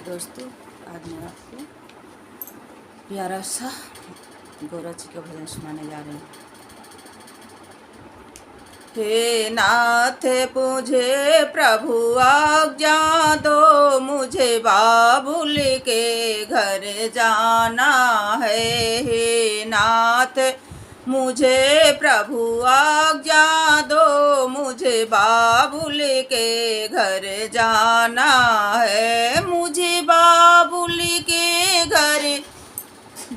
दोस्तों, आज मैं आपको प्यारा सा गौरा जी का भजन सुनाने जा रही हूँ। हे नाथ मुझे प्रभु आज्ञा दो, मुझे बाबुल के घर जाना है। हे नाथ मुझे प्रभु आज्ञा दो, मुझे बाबुल के घर जाना है। मुझे बाबुल के घर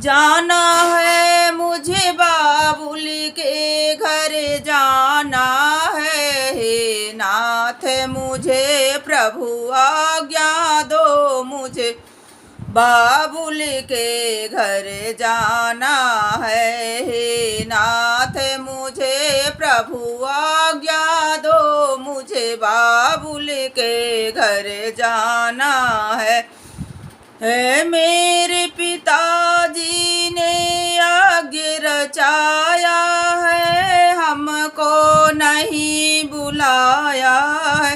जाना है, मुझे बाबुल के घर जाना है। हे नाथ मुझे प्रभु आज्ञा दो, मुझे बाबुल के घर जाना है। हे नाथ मुझे प्रभु आज्ञा दो, मुझे बाबुल के घर जाना है। मेरे पिताजी ने यज्ञ रचाया है, हमको नहीं बुलाया है।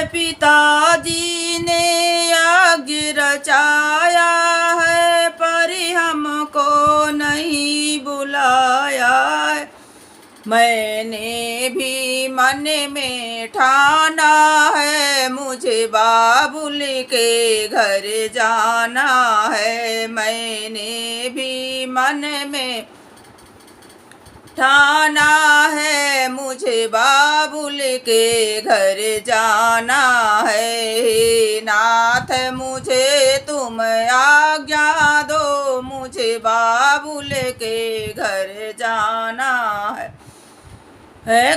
पिताजी ने यज्ञ रचाया है, पर हमको नहीं बुलाया है। मैंने भी मन में ठाना है, मुझे बाबुल के घर जाना है। मैंने भी मन में ठाना है, मुझे बाबुल के घर जाना है। हे नाथ मुझे तुम आज्ञा दो, मुझे बाबुल के घर जाना है।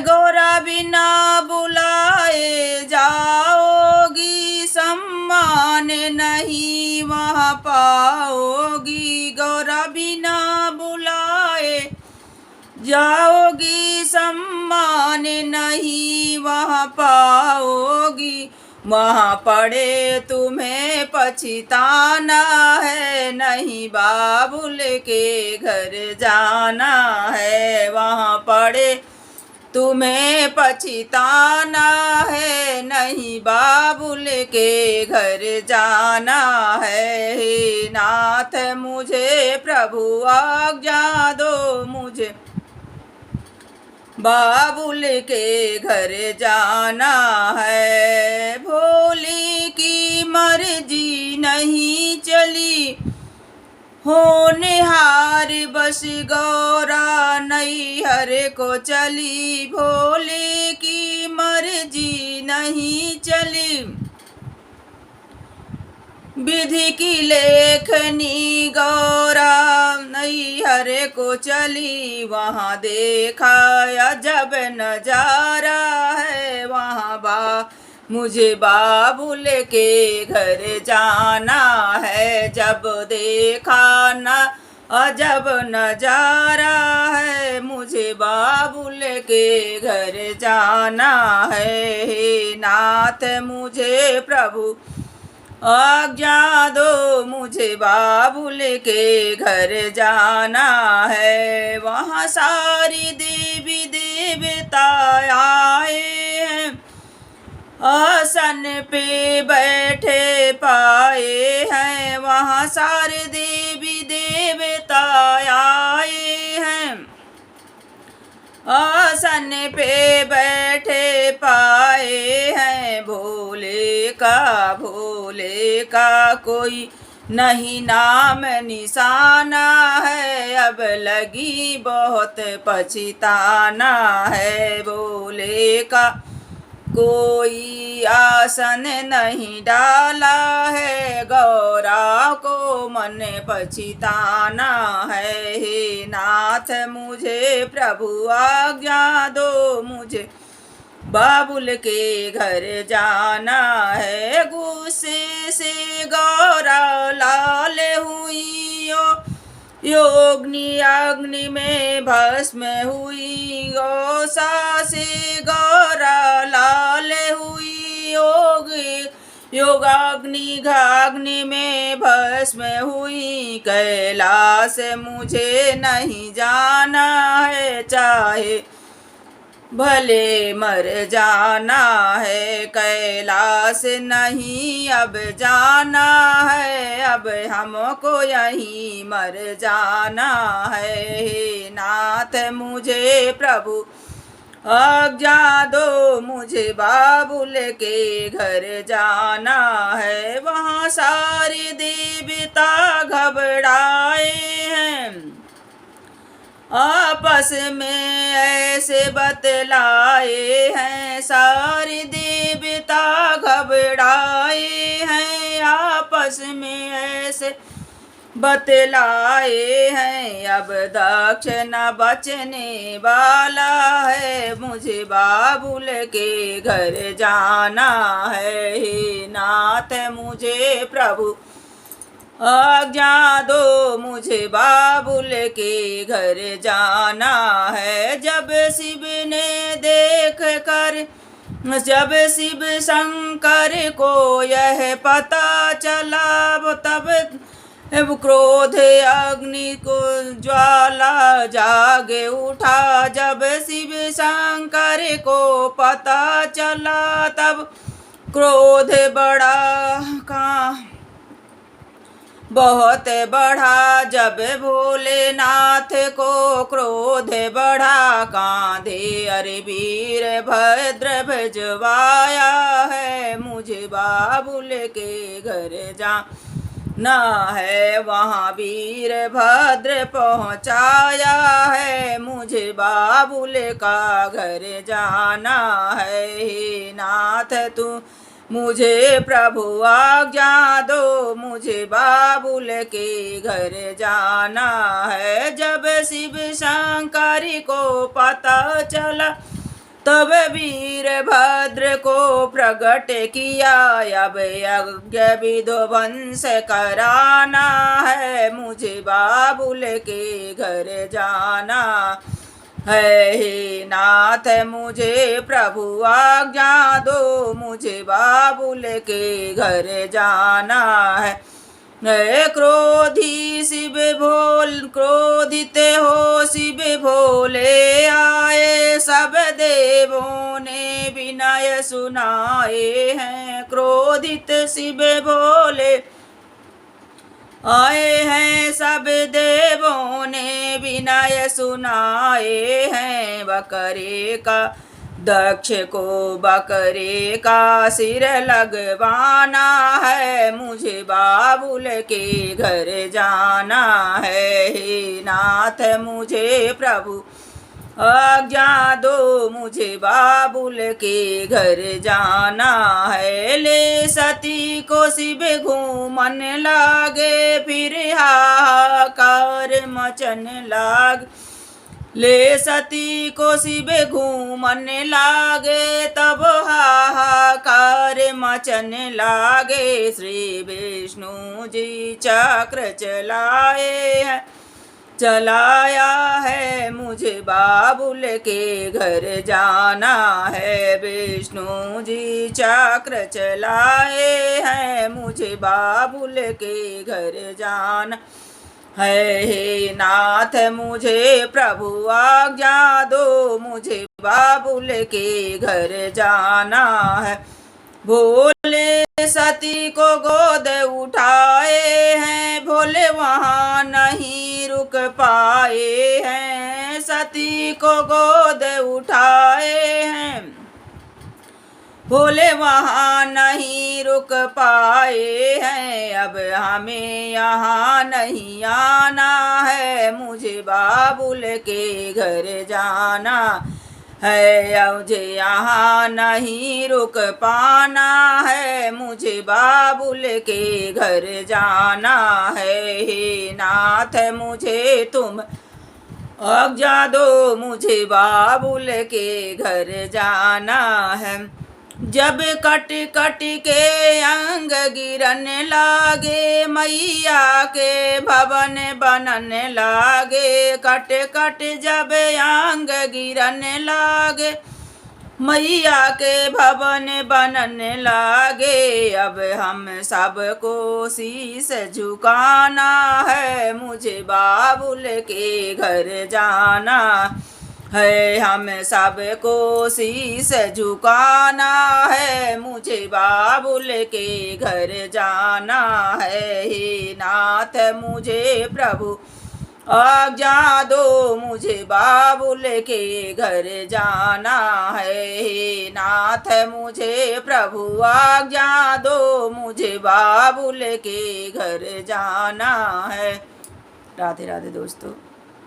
गौरा बिना बुलाए जाओगी, सम्मान नहीं वहाँ पाओगी। गौरा बिना बुलाए जाओगी, सम्मान नहीं वहाँ पाओगी। वहाँ पड़े तुम्हें पछताना है, नहीं बाबुल के घर जाना है। वहाँ पड़े तुम्हें पछताना है, नहीं बाबुल के घर जाना है। हे नाथ मुझे प्रभु आज्ञा दो, मुझे बाबुल के घर जाना है। भोले की मर्जी नहीं चली, होनहार बस गौरा नैहर को चली। भोले की मर्जी नहीं चली, विधि की लेखनी गौरा नैहर को चली। वहाँ देखा अजब नजारा है, वहाँ मुझे बाबुल के घर जाना है। जब देखा न अजब नजारा है, मुझे बाबुल के घर जाना है। हे नाथ मुझे प्रभु आज्ञा दो, मुझे बाबुल के घर जाना है। वहाँ सारी देवी देवता आए हैं, आसन पे बैठे पाए हैं। वहाँ सारे देवी देवता आए हैं, आसन पे बैठे पाए हैं। भोले का कोई नहीं नाम निशाना है, अब लगी बहुत पछताना है। भोले का कोई आसन नहीं डाला है, गौरा को मन पछताना है। हे नाथ मुझे प्रभु आज्ञा दो, मुझे बाबुल के घर जाना है। गुस्से से गौरा लाल हुई, योगनी अग्नि में भस्म हुई। गौसा से गौरा लाल हुई, योगाग्नि घाग्नि में भस्म हुई। कैलाश मुझे नहीं जाना है, चाहे भले मर जाना है कैलाश नहीं अब जाना है, अब हमको यहीं मर जाना है। हे नाथ मुझे प्रभु आज्ञा दो, मुझे बाबुल के घर जाना है। वहाँ सारी देवता घबराए हैं, आपस में ऐसे बतलाए हैं, सारी देवता घबराए हैं, आपस में ऐसे बतलाए हैं। अब दक्ष न बचने वाला है, मुझे बाबुल के घर जाना है। हे नाथ मुझे प्रभु आज्ञा दो, मुझे बाबुल के घर जाना है। जब शिव ने देख कर, जब शिव शंकर को यह पता चला, तब क्रोध अग्नि को ज्वाला जागे उठा। जब शिव शंकर को पता चला, तब क्रोध बढ़ा बहुत बढ़ा। जब भोलेनाथ को क्रोध बढ़ा, कांधे अरे वीर भद्र भिजवाया है, मुझे बाबुल के घर जाना है। वहाँ वीर भद्र पहुँचाया है, मुझे बाबुल का घर जाना है। हे नाथ तू मुझे प्रभु आज्ञा दो, मुझे बाबुल के घर जाना है। जब शिव शंकरी को पता चला, तब वीरभद्र को प्रकट किया। अब यज्ञ विध्वंस कराना है, मुझे बाबुल के घर जाना है। हे नाथ मुझे प्रभु आज्ञा दो, मुझे बाबुल के घर जाना है। क्रोधी शिव क्रोधित हो शिव भोले आए, सब देवों ने विनय सुनाए हैं। क्रोधित शिव भोले आए हैं, सब देवों ने विनय सुनाए हैं। बकरे का दक्ष को बकरे का सिर लगवाना है, मुझे बाबुल के घर जाना है। हे नाथ मुझे प्रभु आज्ञा दो, मुझे बाबुल के घर जाना है। ले सती को शिव घूमन लागे, फिर हाहाकार मचन लाग। ले सती को शिव घूमन लागे, तब हाहाकार मचन लागे। श्री विष्णु जी चक्र चलाया है, मुझे बाबुल के घर जाना है। विष्णु जी चक्र चलाए हैं, मुझे बाबुल के घर जाना है। हे नाथ मुझे प्रभु आज्ञा दो, मुझे बाबुल के घर जाना है। भोले सती को गोद उठाए हैं, भोले वहाँ नहीं रुक पाए हैं। सती को गोद उठाए हैं, भोले वहाँ नहीं रुक पाए हैं। अब हमें यहाँ नहीं आना है, मुझे बाबुल के घर जाना है। मुझे यहाँ नहीं रुक पाना है, मुझे बाबुल के घर जाना है। हे नाथ मुझे तुम आज्ञा दो, मुझे बाबुल के घर जाना है। जब कट कट के अंग गिरन लागे, मैया के भवन बनन लागे। कट कट जब अंग गिरन लागे, मैया के भवन बनन लागे। अब हम सबको शीश झुकाना है, मुझे बाबुल के घर जाना है हम सबको शीश झुकाना है, मुझे बाबुल के घर जाना है। हे नाथ मुझे प्रभु आज्ञा दो, मुझे बाबुल के घर जाना है। हे नाथ मुझे प्रभु आज्ञा दो, मुझे बाबुल के घर जाना है। राधे राधे दोस्तों।